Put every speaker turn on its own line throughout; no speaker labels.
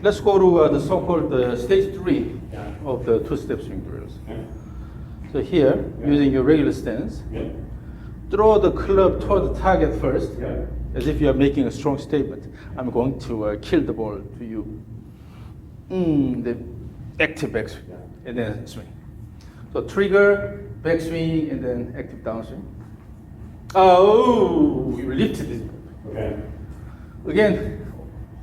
let's go to the so-called stage 3 of the two-step swing drills. So here, using your regular stance, throw the club toward the target first, as if you are making a strong statement. I'm going to kill the ball to you. The active backswing, and then swing. So trigger, backswing, and then active downswing. Oh, you lifted it.
Okay.
Again,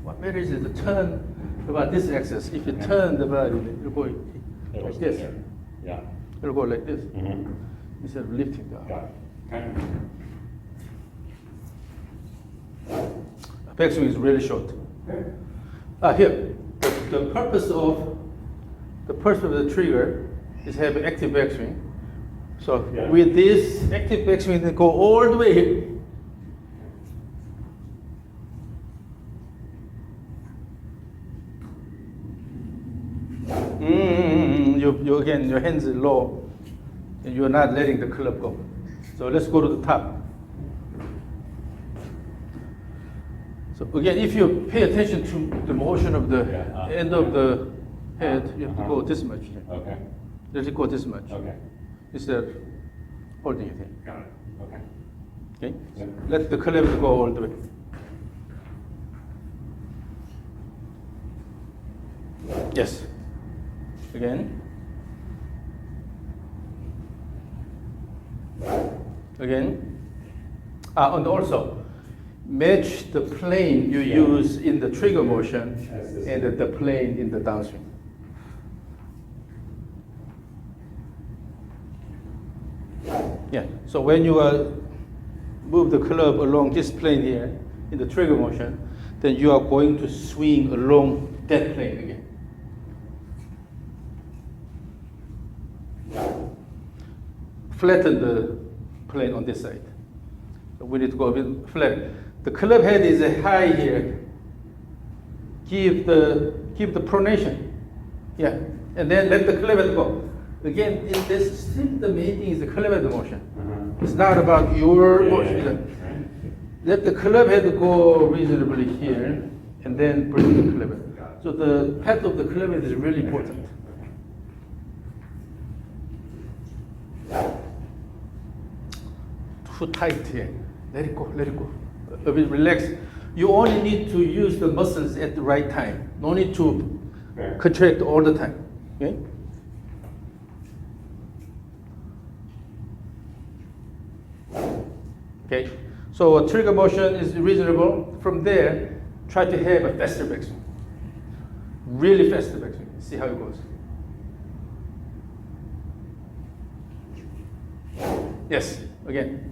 what matters is the turn about this axis. If you turn the body, it'll go like this.
Yeah.
It'll go like this
Mm-hmm.
instead of lifting the arm.
Got it. Okay.
Backswing is really short. Here, the purpose of the trigger is have an active backswing. So with this active backswing, then go all the way here. You again, your hands are low, and you're not letting the club go. So let's go to the top. So again, if you pay attention to the motion of the end of the head, you have to go this much.
Okay.
Let it go this much.
Okay.
Instead of holding it here.
Got it. Okay.
Okay?
Yeah.
Let the club go all the way. Yes. Again. Again. And also, match the plane you use in the trigger motion and the plane in the downswing. Yeah, so when you move the club along this plane here in the trigger motion, then you are going to swing along that plane again. Flatten the plane on this side. So we need to go a bit flat. The club head is high here. Give the pronation. Yeah, and then let the club head go. Again, in this, still the main thing is the club head motion. It's not about your motion. Let the club head go reasonably here, and then bring the club head. So the path of the club head is really important. Too tight here. Let it go, let it go. A bit relaxed. You only need to use the muscles at the right time. No need to contract all the time. Okay? Okay, so a trigger motion is reasonable. From there, try to have a faster backswing. Really faster backswing. See how it goes. Yes, again.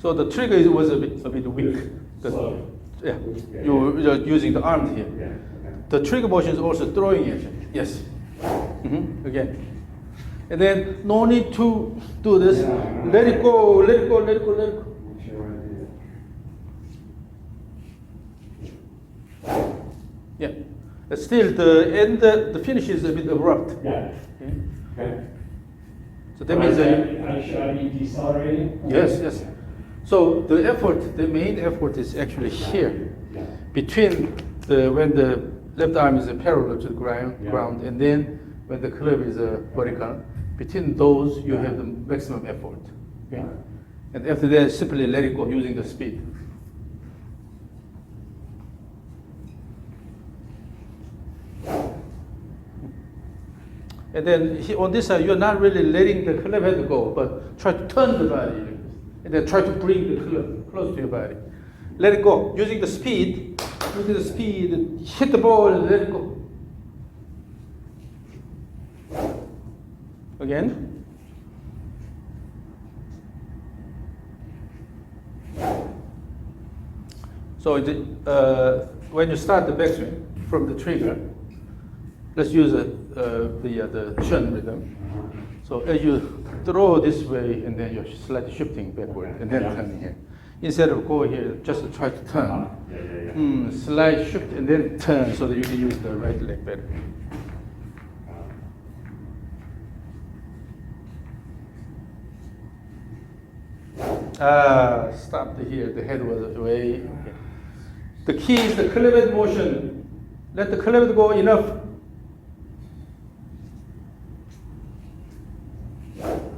So the trigger was a bit weak. Yeah, you're using the arm here. The trigger motion is also throwing action. Yes. Again. And then no need to do this. Let it go, let it go, let it go, let it go. Yeah. But still the end, the finish is a bit abrupt.
Yeah.
Okay. So that means
should I be decelerating?
Yes, yes. So the effort, the main effort is actually here, between when the left arm is parallel to the ground, and then when the club is vertical. Between those, you have the maximum effort. Okay? And after that, simply let it go using the speed. And then on this side, you're not really letting the club head go, but try to turn the body. And then try to bring the club close to your body. Let it go. Using the speed, hit the ball and let it go. Again. So when you start the backswing from the trigger, let's use the Shun rhythm. So as you throw this way, and then you're slightly shifting backward, and then turning here. Instead of go here, just try to turn. Slight shift and then turn so that you can use the right leg better. Stopped here. The head was away. Okay. The key is the club head motion. Let the club head go enough.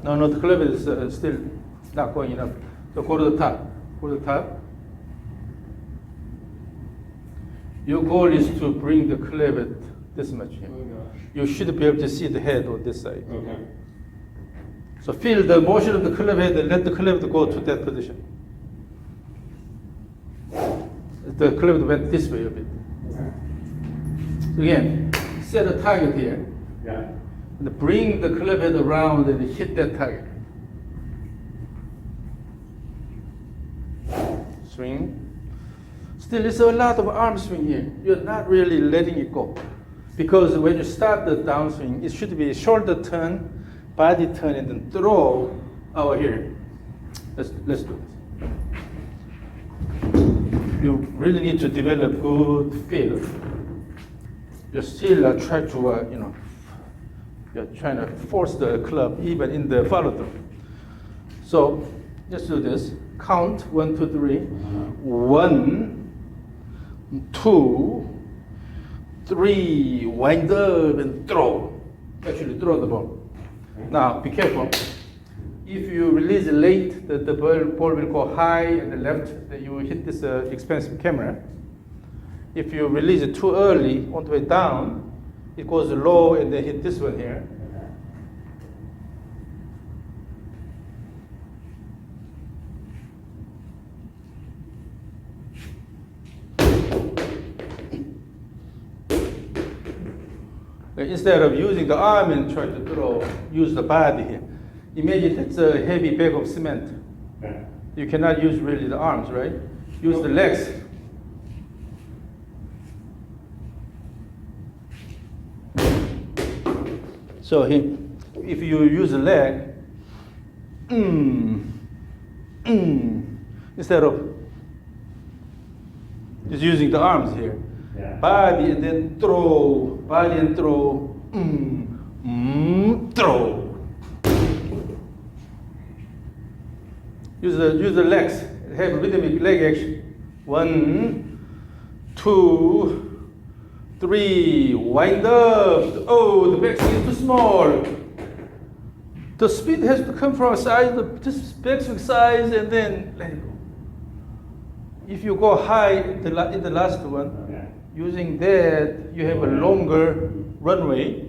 No, the club head is still not going enough. So go to the top. Go to the top. Your goal is to bring the club head this much here. You should be able to see the head on this side.
Okay.
So feel the motion of the club head and let the club head go to that position. The club head went this way a bit. So again, set a target here.
Yeah.
And bring the club head around and hit that target. Swing. Still, it's a lot of arm swing here. You're not really letting it go. Because when you start the downswing, it should be shoulder turn, body turn, and then throw over here. Let's do this. You really need to develop good feel. You still try to, you're trying to force the club even in the follow through. So let's do this. Count 1, 2, 3. 1, 2, 3. Wind up and throw. Actually, throw the ball. Now, be careful. If you release it late, the ball will go high and the left. Then you hit this expensive camera. If you release it too early, all the way down, it goes low and then hit this one here. Instead of using the arm and try to throw, use the body here. Imagine it's a heavy bag of cement.
Yeah.
You cannot use really the arms, right? Use the legs. So if you use the leg, instead of just using the arms here,
Yeah.
body and then throw, body and throw, throw. Use the legs. Have rhythmic leg action. 1, 2, 3. Wind up. Oh, the backswing is too small. The speed has to come from a size, this backswing size, and then let it go. If you go high in the last one,
Okay.
using that, you have a longer runway.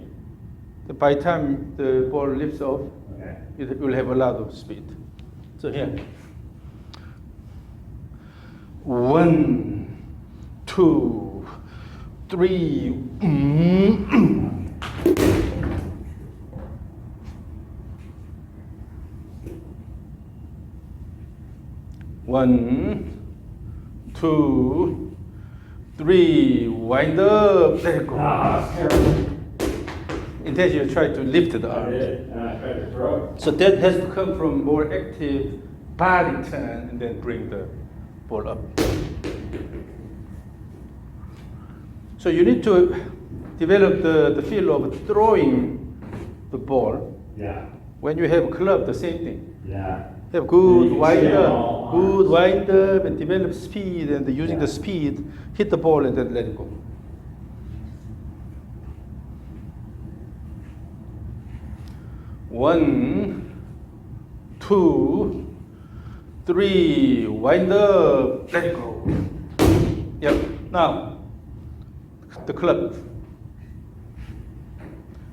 By the time the ball lifts off,
Okay.
it will have a lot of speed. So here. 1, 2, 3. 1, 2, 3. Wind up. Let it go.
Ah, it's terrible.
Intentionally try to lift the
I
arm.
did, and I tried to throw it.
So that has to come from more active body turn and then bring the ball up. So you need to develop the feel of throwing the ball.
Yeah.
When you have a club, the same thing.
Yeah.
Have good
You can
wind
see it
up,
all
good
arms.
wind up, and develop speed, and using the
Yeah.
speed, hit the ball and then let it go. One, 2, 3. Wind up, let it go. Yep. Now, the club.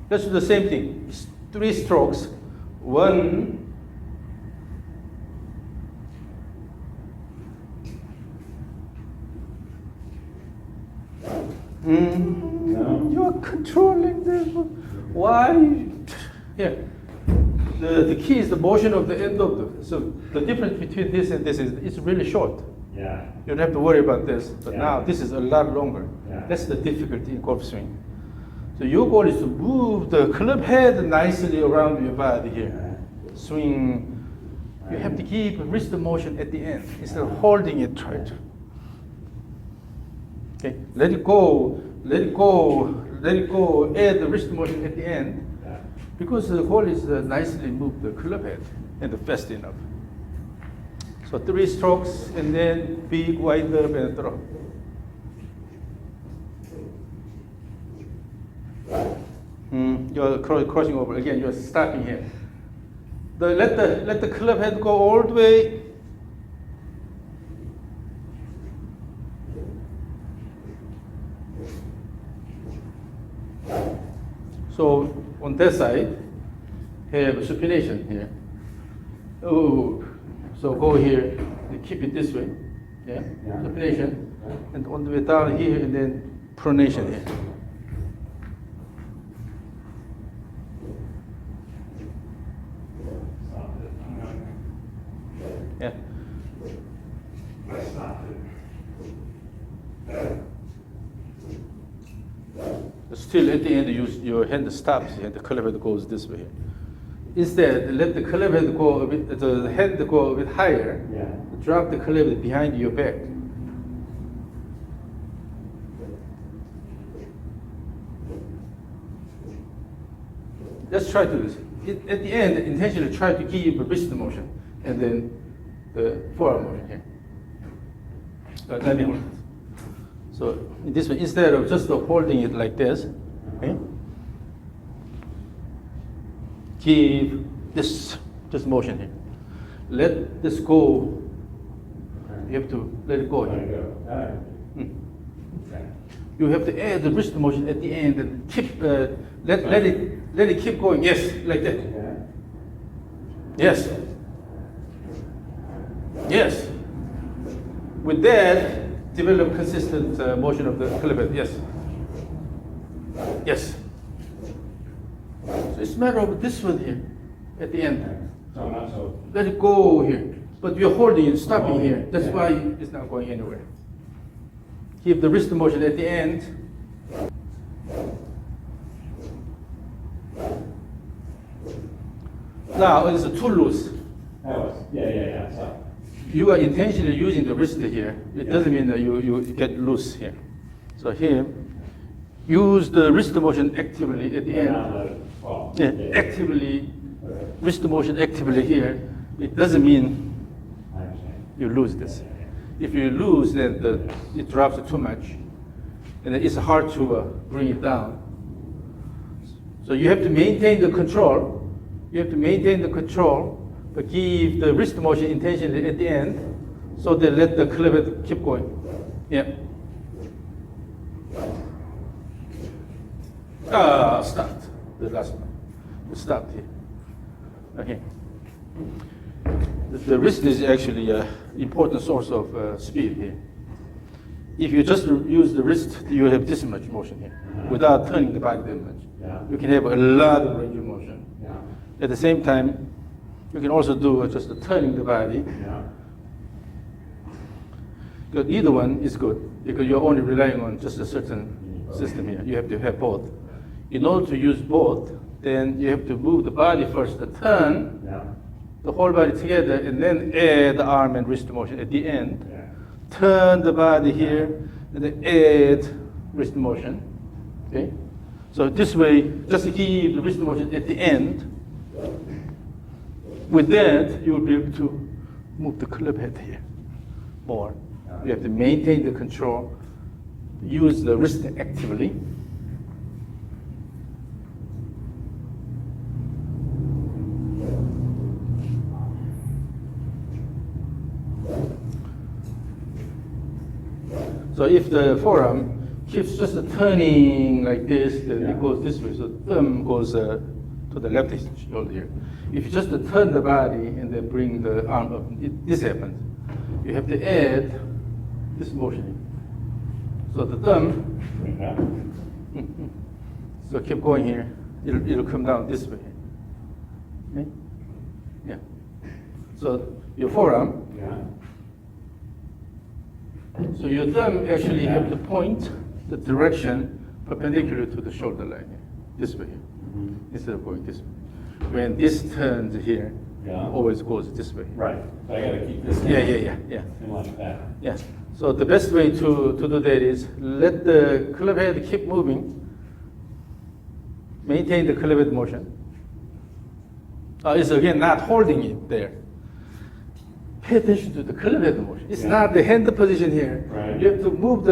Let's do the same thing. 3 strokes. 1.
No.
You are controlling this. Why? Here. The key is the motion of the end of the. So the difference between this and this is it's really short.
Yeah.
You don't have to worry about this. But
Yeah.
now this is a lot longer.
Yeah.
That's the difficulty in golf swing. So your goal is to move the club head nicely around your body here. Swing. You have to keep wrist motion at the end instead of holding it tight. Okay, let it go, let it go, let it go. Add the wrist motion at the end
Yeah.
because the goal is nicely move the club head and fast enough. So 3 strokes, and then big wind up and throw. You're crossing over again. You're stopping here. Let the club head go all the way. So on that side, have supination here. Oh, so go here and keep it this way. Yeah,
Yeah.
supination, and on the way down here, and then pronation here. Yeah. Still, at the end, your hand stops here. The club head goes this way. Instead, let the club head go a bit. The head go a bit higher.
Yeah.
Drop the club head behind your back. Let's try to do this. At the end, intentionally try to give a wrist motion, and then the forearm motion here. Let me hold it. So in this way, instead of just holding it like this, okay, give this motion here. Let this go. You have to let it go
Let
here.
it go. All right. Okay.
You have to add the wrist motion at the end and keep let it keep going. Yes, like that.
Yeah.
Yes. Yes. With that, develop consistent motion of the club head. Yes. Yes. So it's a matter of this one here at the end.
So not so.
Let it go here. But you're holding it, stopping here. That's
Yeah.
why it's not going anywhere. Keep the wrist motion at the end. Now it's too loose.
That was. Yeah. So.
You are intentionally using the wrist here. It doesn't mean that you get loose here. So here, use the wrist motion actively at the
Not
end.
let it fall.
Yeah, actively,
Okay.
wrist motion actively here. It doesn't mean
I understand.
you lose this. If you lose, then it drops too much, and then it's hard to bring it down. So you have to maintain the control. You have to maintain the control, but give the wrist motion intentionally at the end, so that let the club head keep going. Yeah. Stopped. The last one. It stopped here. Okay. The wrist is actually an important source of speed here. If you just use the wrist, you have this much motion here, without turning the body that much.
Yeah.
You can have a lot of range of motion.
Yeah.
At the same time, you can also do just turning the body.
Yeah.
But either one is good, because you're only relying on just a certain system here. You have to have both. In order to use both, then you have to move the body first, the turn,
Yeah.
the whole body together, and then add the arm and wrist motion at the end.
Yeah.
Turn the body here, and then add wrist motion. Okay? So this way, just keep the wrist motion at the end. With that, you will be able to move the club head here more. You have to maintain the control, use the wrist actively. So if the forearm keeps just turning like this, then
Yeah.
it goes this way. So thumb goes to the left shoulder here. If you just turn the body and then bring the arm up, this happens. You have to add this motion. So the thumb,
Yeah.
so keep going here. It'll come down this way. Okay? Yeah. So your forearm.
Yeah.
So your thumb actually have to point the direction perpendicular to the shoulder line, this way, instead of going this way. When this turns here,
Yeah.
always goes this way.
Right. So I gotta keep this.
Yeah.
In like that.
Yeah. So the best way to do that is let the club head keep moving, maintain the club head motion. It's again not holding it there. pay attention to the clubhead motion. It's
Yeah.
not the hand position here.
Right.
You have to move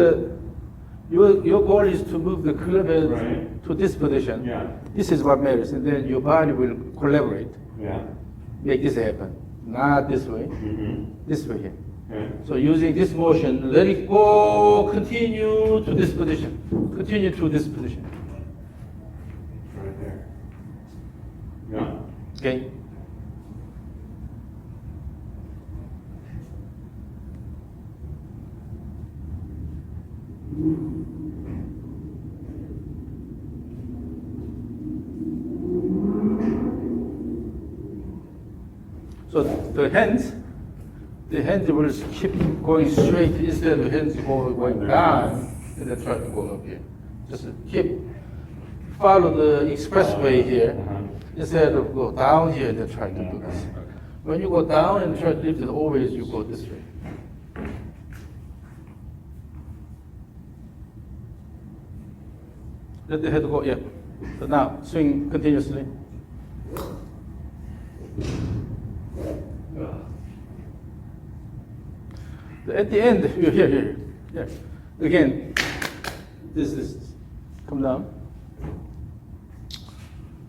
your goal is to move the clubhead
Right.
to this position.
Yeah.
This is what matters, and then your body will collaborate,
Yeah.
make this happen. Not this way,
Mm-hmm.
this way here.
Okay.
So using this motion, let it go, continue to this position. Continue to this position.
Right there. Yeah.
Okay? So the hands will keep going straight instead of hands going down and then try to go up here. Just keep follow the expressway here instead of go down here and then try to do this. When you go down and try to lift it, always you go this way. Let the head go, yeah. So now swing continuously. At the end, you're here. Yeah. Again, this is come down.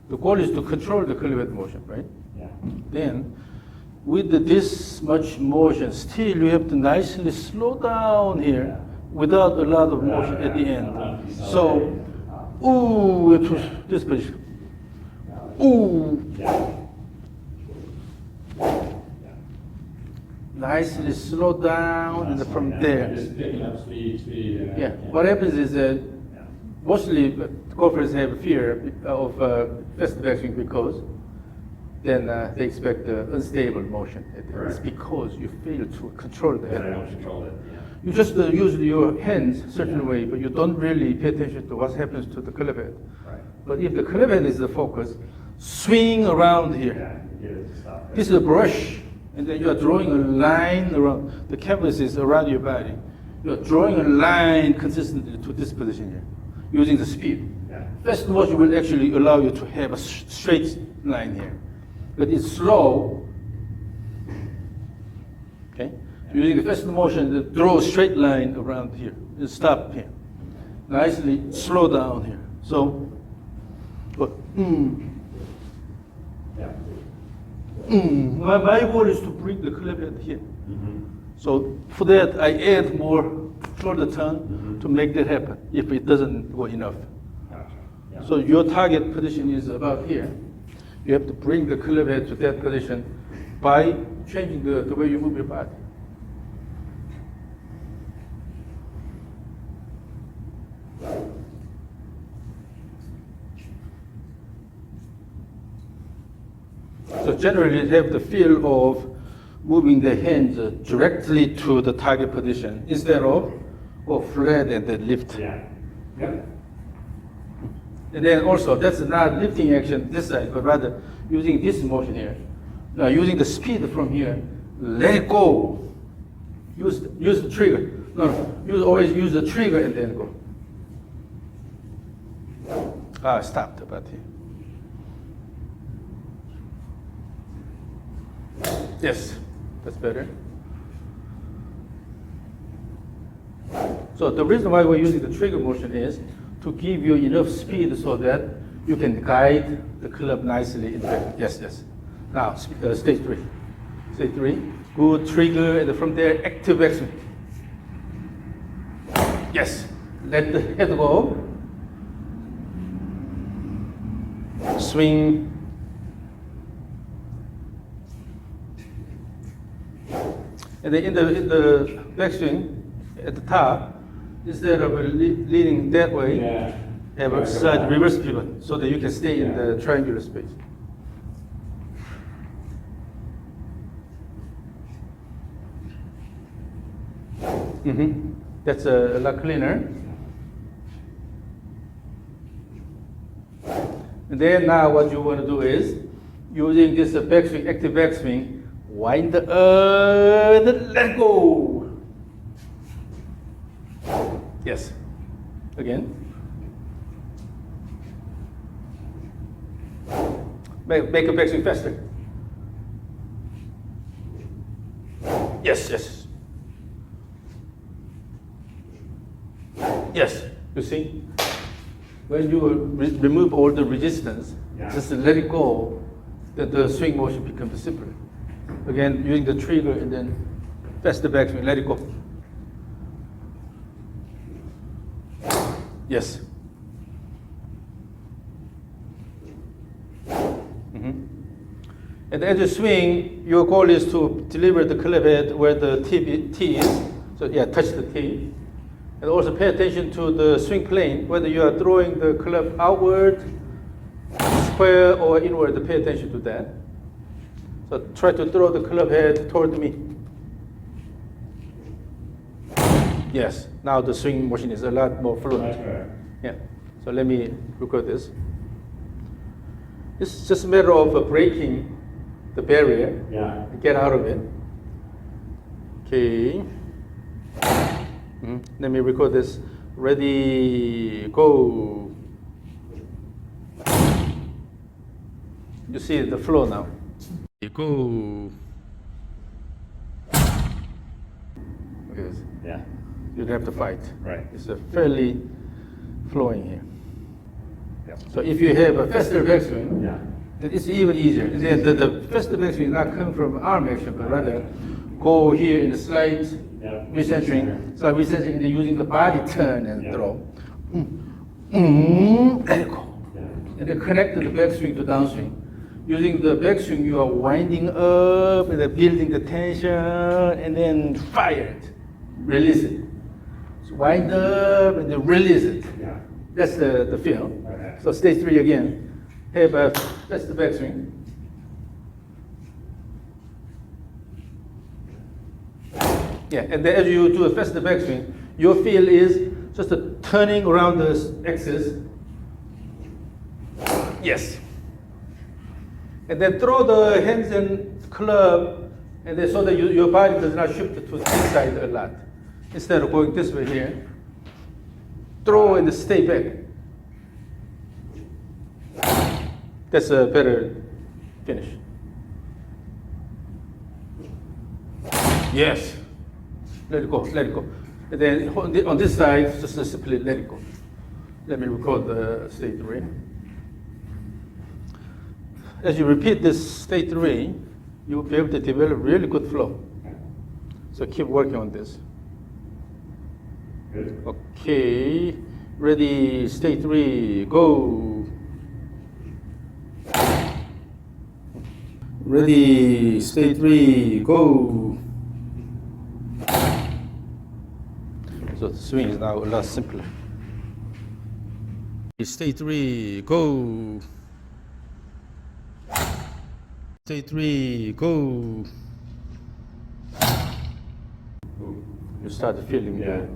The goal is to control the clubhead motion, right?
Yeah.
Then, with this much motion, still you have to nicely slow down here without a lot of motion at the end. So, ooh, to this position. Ooh.
Yeah.
Nicely slow down, and from there.
Just picking up speed.
Yeah. What happens is that mostly golfers have fear of fast backswing because then they expect unstable motion. It's
Correct.
because you fail to control the
But I
head
don't
motion.
control it. Yeah.
You just use your hands a certain way, but you don't really pay attention to what happens to the clubhead.
Right.
But if the clubhead is the focus, swing around here.
Yeah. You get it to stop.
This is a brush, and then you are drawing a line around, the canvas is around your body. You are drawing a line consistently to this position here, using the speed.
Yeah.
Fast motion will actually allow you to have a straight line here. But it's slow, okay? Using the fast motion, draw a straight line around here, and stop here. Nicely slow down here. So, but,
Yeah.
My goal is to bring the clubhead here.
Mm-hmm.
So for that, I add more shoulder turn to make that happen, if it doesn't go enough.
Gotcha. Yeah.
So your target position is about here. You have to bring the clubhead to that position by changing the way you move your body. So generally, you have the feel of moving the hands directly to the target position instead of go flat and then lift.
Yeah. Yep.
And then also, that's not lifting action this side, but rather using this motion here. Now, using the speed from here, let it go. Use the trigger. No, always use the trigger and then go. Stopped about here. Yes, that's better. So the reason why we're using the trigger motion is to give you enough speed so that you can guide the club nicely in back. Yes, yes. Now, stage 3. Stage 3. Good trigger, and from there, active backswing. Yes. Let the head go. Swing. And then in the backswing, at the top, instead of leaning that way,
Yeah.
have a side reverse pivot so that you can stay in the triangular space. That's a lot cleaner. And then now what you want to do is, using this backswing, active backswing, wind and let go. Yes. Again. Make a backswing faster. Yes, yes. Yes, you see? When you remove all the resistance,
Yeah.
just let it go, then the swing motion becomes simpler. Again, using the trigger and then press the backswing, let it go. Yes. And as you swing, your goal is to deliver the club head where the T is. So yeah, touch the T. And also pay attention to the swing plane, whether you are throwing the club outward, square, or inward, pay attention to that. So try to throw the club head toward me. Yes, now the swing motion is a lot more fluent.
That's right.
Yeah, so let me record this. It's just a matter of breaking the barrier,
Yeah.
get out of it. Okay. Let me record this. Ready, go. You see the flow now. Go. Yes.
Yeah.
You don't have to fight.
Right.
It's a fairly flowing here.
Yeah.
So if you have a faster backswing,
Yeah.
then it's even easier. The faster backswing is not coming from arm action, but rather go here in the slight
Yeah.
recentering. So recentering, then using the body turn and
Yeah.
throw. Let it go.
Yeah.
And then connect the backswing to downswing. Using the backswing, you are winding up and then building the tension and then fire it. Release it. So wind up and then release it.
Yeah.
That's the feel.
Okay.
So stage 3 again. Have a, that's the backswing. Yeah, and then as you do a faster backswing, your feel is just a turning around the axis. Yes. And then throw the hands and club, and then so that your body does not shift to this side a lot. Instead of going this way here, throw and stay back. That's a better finish. Yes. Let it go, let it go. And then on this side, just simply let it go. Let me record the state 3. As you repeat this state 3, you will be able to develop really good flow. So keep working on this.
Good.
Okay, ready, state 3, go. Ready, state 3, go. So the swing is now a lot simpler. State 3, go. State 3, go. You start feeling
Yeah.
the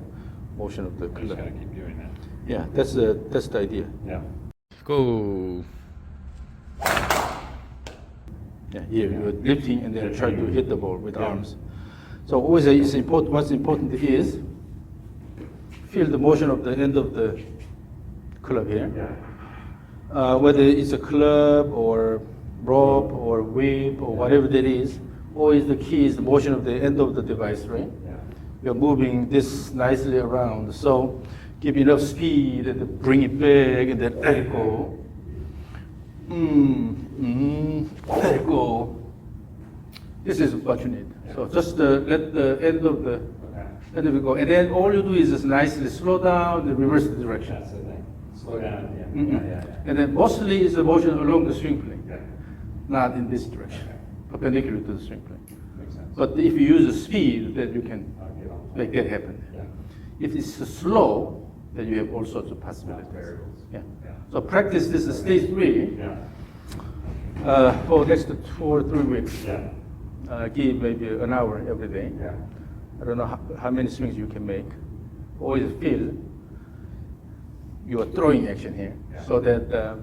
motion of the
Just
club.
gotta keep doing that.
Yeah, that's the idea.
Yeah.
Go. Yeah, here you're lifting and then try to hit the ball with
Yeah.
arms. So always it's important. What's important is feel the motion of the end of the club here.
Yeah.
Whether it's a club or rope or whip or whatever that is, always the key is the motion of the end of the device, right?
Yeah.
You're moving this nicely around, so give enough speed and then bring it back and then let it go. Let it go. This is what you need. So just let the end of the
Okay.
end of it go, and then all you do is just nicely slow down and reverse the direction.
That's the thing. Slow down. Yeah.
Mhm.
Yeah. Yeah.
And then mostly it's the motion along the swing plane,
Yeah.
not in this direction,
Okay.
perpendicular to the swing plane.
Makes sense.
But if you use the speed, then you can
I'll get on.
make that happen.
Yeah.
If it's slow, then you have all sorts of possibilities.
Variables.
Yeah.
Yeah.
So practice this stage 3
Yeah.
for next 2 or 3 weeks.
Yeah.
Give maybe an hour every day.
Yeah.
I don't know how many swings you can make. Always feel your throwing action here,
Yeah.
so that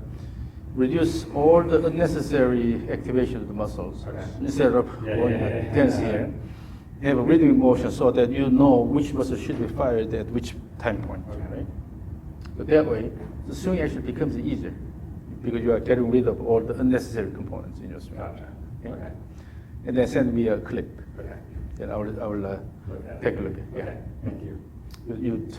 reduce all the unnecessary activation of the muscles.
Okay.
Instead of
Yeah,
going
yeah, yeah,
tense
yeah.
here, have a rhythmic motion so that you know which muscle should be fired at which time point,
Okay.
right? But that way, the swing action becomes easier because you are getting rid of all the unnecessary components in your swing.
Gotcha.
Okay?
Okay.
And then send me a clip.
Okay.
and I will
Look at it.
take a look. Yeah.
Okay, thank you.
You